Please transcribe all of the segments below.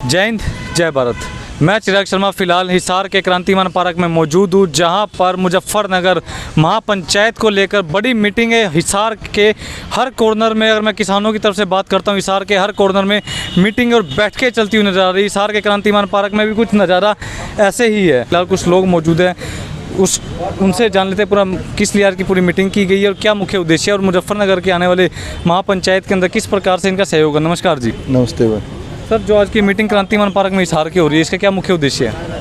जय हिंद, जय भारत। मैं चिराग शर्मा फ़िलहाल हिसार के क्रांतिमान पार्क में मौजूद हूँ, जहाँ पर मुजफ्फरनगर महापंचायत को लेकर बड़ी मीटिंग है। हिसार के हर कॉर्नर में, अगर मैं किसानों की तरफ से बात करता हूँ, हिसार के हर कॉर्नर में मीटिंग और बैठकें चलती हुई नज़र आ रही है। हिसार के क्रांतिमान पार्क में भी कुछ नज़ारा ऐसे ही है। फिलहाल कुछ लोग मौजूद हैं, उनसे जान लेते हैं पूरा किस लिए आज की पूरी मीटिंग की गई है और क्या मुख्य उद्देश्य है, और मुजफ्फरनगर के आने वाले महापंचायत के अंदर किस प्रकार से इनका सहयोग है। नमस्कार जी। नमस्ते भाई। सर, जो आज की मीटिंग क्रांतिमान पार्क में हिसार की हो रही है, इसका क्या मुख्य उद्देश्य है?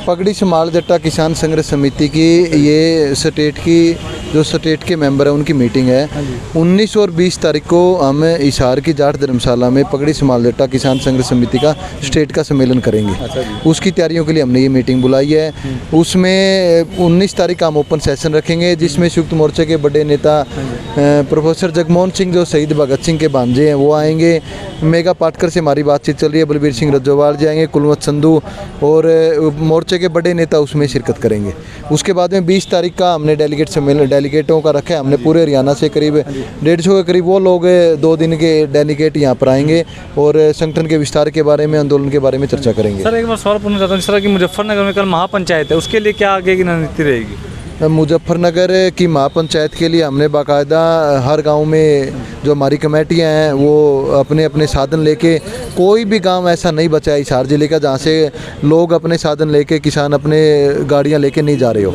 पगड़ी समाल जट्टा किसान संघर्ष समिति की ये स्टेट के मेंबर हैं, उनकी मीटिंग है। 19 और 20 तारीख को हम हिसार की जाट धर्मशाला में पगड़ी समाल जट्टा किसान संघर्ष समिति का स्टेट का सम्मेलन करेंगे। उसकी तैयारियों के लिए हमने ये मीटिंग बुलाई है। उसमें 19 तारीख का हम ओपन सेशन रखेंगे, जिसमें संयुक्त मोर्चे के बड़े नेता प्रोफेसर जगमोहन सिंह, जो शहीद भगत सिंह के भांजे हैं, वो आएंगे। मेगा पाटकर से हमारी बातचीत चल रही है, बलबीर सिंह रज्जोवाल जी आएंगे, कुलवंत संधू और मोर्चे के बड़े नेता उसमें शिरकत करेंगे। उसके बाद में 20 तारीख का हमने डेलीगेट सम्मेलन डेलीगेटों का रखा है। हमने पूरे हरियाणा से करीब 150 के करीब वो लोग 2 दिन के डेलीगेट यहाँ पर आएंगे और संगठन के विस्तार के बारे में, आंदोलन के बारे में चर्चा करेंगे। सर, एक बार सवाल पूछना चाहता हूँ, जिस तरह की मुजफ्फरनगर में कल महापंचायत है, उसके लिए क्या आगे की रणनीति रहेगी? मुजफ्फरनगर की महापंचायत के लिए हमने बाकायदा हर गांव में जो हमारी कमेटियां हैं वो अपने अपने साधन लेके, कोई भी गांव ऐसा नहीं बचा है हिसार जिले का जहां से लोग अपने साधन लेके, किसान अपने गाड़ियां लेके नहीं जा रहे हो।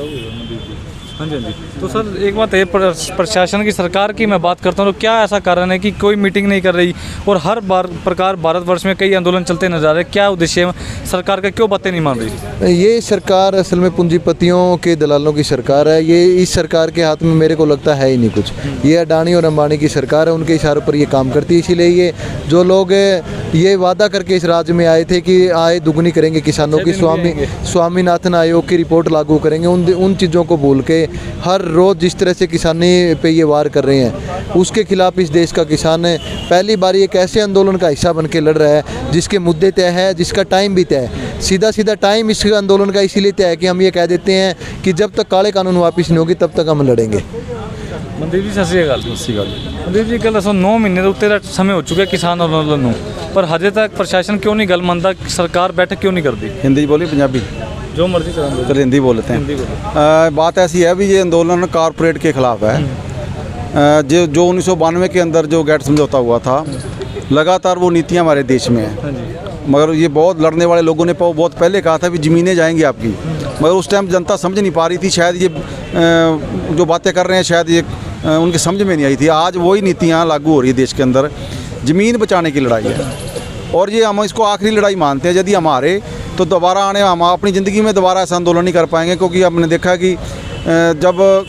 हाँ जी, हाँ जी। तो सर, एक बात है, प्रशासन की, सरकार की मैं बात करता हूँ, तो क्या ऐसा कारण है कि कोई मीटिंग नहीं कर रही और हर प्रकार भारतवर्ष में कई आंदोलन चलते नजर आ रहे हैं? क्या उद्देश्य है सरकार का, क्यों बातें नहीं मान रही? ये सरकार असल में पूंजीपतियों के दलालों की सरकार है। ये इस सरकार के हाथ में मेरे को लगता है ही नहीं कुछ। ये अडानी और अंबानी की सरकार है, उनके इशारों पर ये काम करती है। इसीलिए ये जो लोग ये वादा करके इस राज्य में आए थे कि आय दुगनी करेंगे किसानों की, स्वामीनाथन आयोग की रिपोर्ट लागू करेंगे, उन चीज़ों को भूल के हर रोज़ जिस तरह से किसानी पे ये वार कर रहे हैं, उसके खिलाफ इस देश का किसान पहली बार एक ऐसे आंदोलन का हिस्सा बन के लड़ रहा है जिसके मुद्दे तय है, जिसका टाइम भी तय है। सीधा टाइम इस आंदोलन का इसीलिए तय है कि हम ये कह देते हैं कि जब तक काले कानून वापस नहीं होगी तब तक हम लड़ेंगे। मनदीप जी, सत श्री अकाल। मनदीप जी, कल 9 महीने तो उत्ते समय हो चुके किसान आंदोलन, पर हजे तक प्रशासन क्यों नहीं गल मनता, सरकार बैठक क्यों नहीं करती? हिंदी बोली, पंजाबी जो मर्जी चला, चल हिंदी बोलते हैं। बात ऐसी है भी ये आंदोलन कारपोरेट के खिलाफ है। जो 1992 के अंदर जो गैट समझौता हुआ था, लगातार वो नीतियाँ हमारे देश में हैं। मगर ये बहुत लड़ने वाले लोगों ने बहुत पहले कहा था भी ज़मीनें जाएंगी आपकी, मगर उस टाइम जनता समझ नहीं पा रही थी। शायद ये जो बातें कर रहे हैं शायद ये उनके समझ में नहीं आई थी। आज वही नीतियाँ लागू हो रही है देश के अंदर। ज़मीन बचाने की लड़ाई है और ये हम इसको आखिरी लड़ाई मानते हैं। यदि हमारे तो दोबारा हम अपनी ज़िंदगी में दोबारा ऐसा आंदोलन नहीं कर पाएंगे, क्योंकि हमने देखा कि जब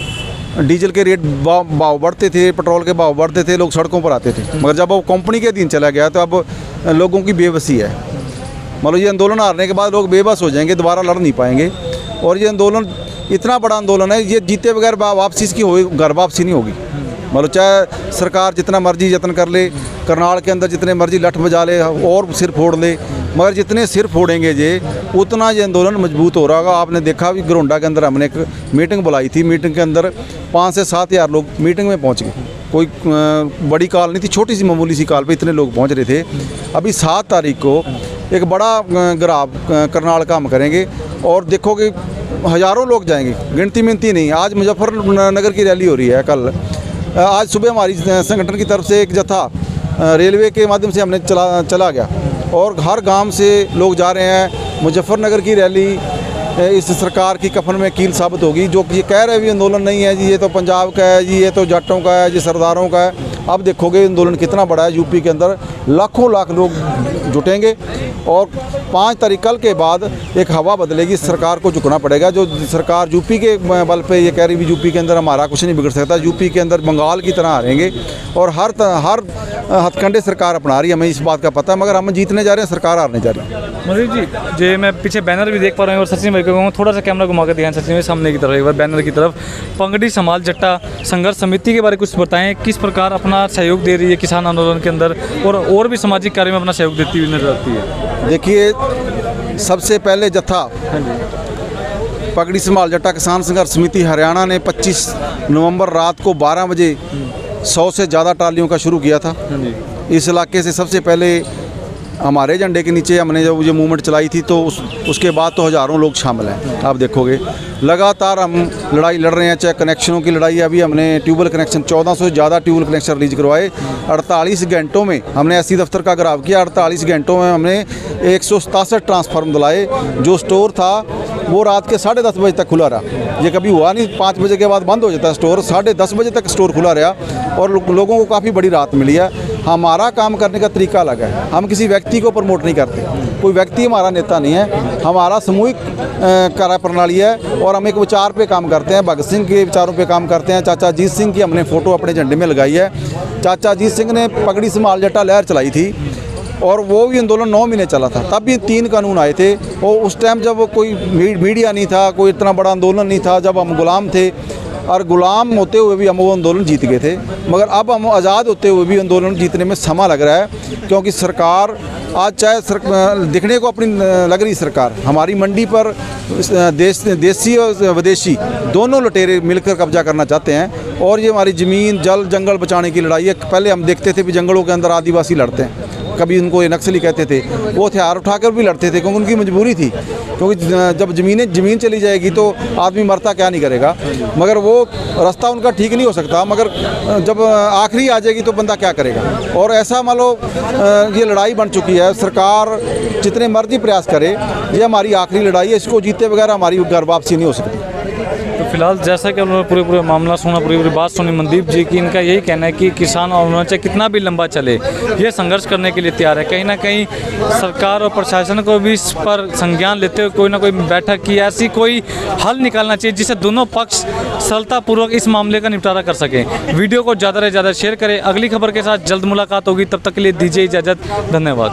डीजल के रेट भाव बढ़ते थे, पेट्रोल के भाव बढ़ते थे, लोग सड़कों पर आते थे। मगर जब वो कंपनी के अधीन चला गया तो अब लोगों की बेबसी है। मतलब ये आंदोलन हारने के बाद लोग बेबस हो जाएंगे, दोबारा लड़ नहीं पाएंगे। और ये आंदोलन इतना बड़ा आंदोलन है, ये जीते बगैर वापसी इसकी घर वापसी नहीं होगी। मतलब चाहे सरकार जितना मर्जी यत्न कर ले, करनाल के अंदर जितने मर्जी लठ बजा ले और सिर फोड़ ले, मगर जितने सिर फोड़ेंगे ये उतना ये आंदोलन मजबूत हो रहा होगा। आपने देखा भी गरोंडा के अंदर हमने एक मीटिंग बुलाई थी, मीटिंग के अंदर 5 से 7 हज़ार लोग मीटिंग में पहुंच गए। कोई बड़ी कॉल नहीं थी, छोटी सी मामूली सी कॉल पे इतने लोग पहुंच रहे थे। अभी 7 तारीख को एक बड़ा ग्राफ करनाल का हम करेंगे और देखोगे हज़ारों लोग जाएंगे, गिनती मिनती नहीं। आज मुजफ्फरनगर की रैली हो रही है। कल आज सुबह हमारी संगठन की तरफ से एक जत्था रेलवे के माध्यम से हमने चला गया और हर गांव से लोग जा रहे हैं। मुजफ्फरनगर की रैली इस सरकार की कफन में कील साबित होगी। जो ये कह रहे भी आंदोलन नहीं है जी, ये तो पंजाब का है जी, ये तो जाटों का है जी, सरदारों का है। अब देखोगे आंदोलन कितना बड़ा है। यूपी के अंदर लाखों लाख लोग जुटेंगे और 5 तारीख कल के बाद एक हवा बदलेगी। सरकार को झुकना पड़ेगा। जो सरकार यूपी के बल पे ये कह रही भी यूपी के अंदर हमारा कुछ नहीं बिगड़ सकता, यूपी के अंदर बंगाल की तरह हारेंगे और हर हथकंडे सरकार अपना रही है। हमें इस बात का पता है, मगर हम जीतने जा रहे हैं, सरकार हारने जा रही है। मनदीप जी, जो मैं पीछे बैनर भी देख पा रहा हूँ और सचिन भाई को थोड़ा सा कैमरा घुमा कर दिखाएं, सचिन भाई सामने की तरफ, एक बार बैनर की तरफ। पगड़ी समाल जट्टा संघर्ष समिति के बारे में कुछ बताएं, किस प्रकार अपना सहयोग दे रही है किसान आंदोलन के अंदर और भी सामाजिक कार्य में अपना सहयोग देती हुई नजर आती है? देखिए, सबसे पहले जत्था पगड़ी समाल जट्टा किसान संघर्ष समिति हरियाणा ने 25 नवंबर रात को 12 बजे 100 से ज़्यादा ट्रालियों का शुरू किया था। इस इलाके से सबसे पहले हमारे झंडे के नीचे हमने जब ये मूवमेंट चलाई थी तो उसके बाद तो हज़ारों लोग शामिल हैं। आप देखोगे लगातार हम लड़ाई लड़ रहे हैं, चाहे कनेक्शनों की लड़ाई। अभी हमने ट्यूबवेल कनेक्शन 1400 से ज़्यादा ट्यूबवेल कनेक्शन रिलीज करवाए। 48 घंटों में हमने एससी दफ्तर का घिराव किया। 48 घंटों में हमने 167 ट्रांसफार्मर दिलाए। जो स्टोर था वो रात के 10:30 बजे तक खुला रहा। ये कभी हुआ नहीं, 5 बजे के बाद बंद हो जाता है स्टोर। 10:30 बजे तक स्टोर खुला रहा और लोगों को काफ़ी बड़ी राहत मिली है। हमारा काम करने का तरीका अलग है। हम किसी व्यक्ति को प्रमोट नहीं करते, कोई व्यक्ति हमारा नेता नहीं है। हमारा सामूहिक कार्य प्रणाली है और हम एक विचार पे काम करते हैं। भगत सिंह के विचारों पे काम करते हैं। चाचा अजीत सिंह की हमने फ़ोटो अपने झंडे में लगाई है। चाचा अजीत सिंह ने पगड़ी संभाल जट्टा लहर चलाई थी और वो भी आंदोलन 9 महीने चला था। तब भी 3 कानून आए थे और उस टाइम जब कोई मीडिया नहीं था, कोई इतना बड़ा आंदोलन नहीं था, जब हम गुलाम थे और गुलाम होते हुए भी हम वो आंदोलन जीत गए थे। मगर अब हम आज़ाद होते हुए भी आंदोलन जीतने में समय लग रहा है, क्योंकि सरकार आज चाहे दिखने को अपनी लग रही सरकार, हमारी मंडी पर देसी और विदेशी दोनों लुटेरे मिलकर कब्जा करना चाहते हैं। और ये हमारी ज़मीन जल जंगल बचाने की लड़ाई है। पहले हम देखते थे भी जंगलों के अंदर आदिवासी लड़ते हैं, कभी उनको ये नक्सली कहते थे, वो हथियार उठाकर भी लड़ते थे क्योंकि उनकी मजबूरी थी। क्योंकि जब ज़मीन चली जाएगी तो आदमी मरता क्या नहीं करेगा। मगर वो रास्ता उनका ठीक नहीं हो सकता, मगर जब आखिरी आ जाएगी तो बंदा क्या करेगा। और ऐसा मान लो ये लड़ाई बन चुकी है। सरकार जितने मर्जी प्रयास करे, ये हमारी आखिरी लड़ाई है। इसको जीते बगैर हमारी घर वापसी नहीं हो सकती। तो फिलहाल जैसा कि उन्होंने पूरे मामला सुना, पूरी बात सुनी मनदीप जी की, इनका यही कहना है कि किसान और उन्होंने चाहे कितना भी लंबा चले, ये संघर्ष करने के लिए तैयार है। कहीं ना कहीं सरकार और प्रशासन को भी इस पर संज्ञान लेते हुए कोई ना कोई बैठक की, ऐसी कोई हल निकालना चाहिए जिससे दोनों पक्ष सरलतापूर्वक इस मामले का निपटारा कर सकें। वीडियो को ज़्यादा से ज़्यादा शेयर करें। अगली खबर के साथ जल्द मुलाकात होगी, तब तक के लिए दीजिए इजाज़त। धन्यवाद।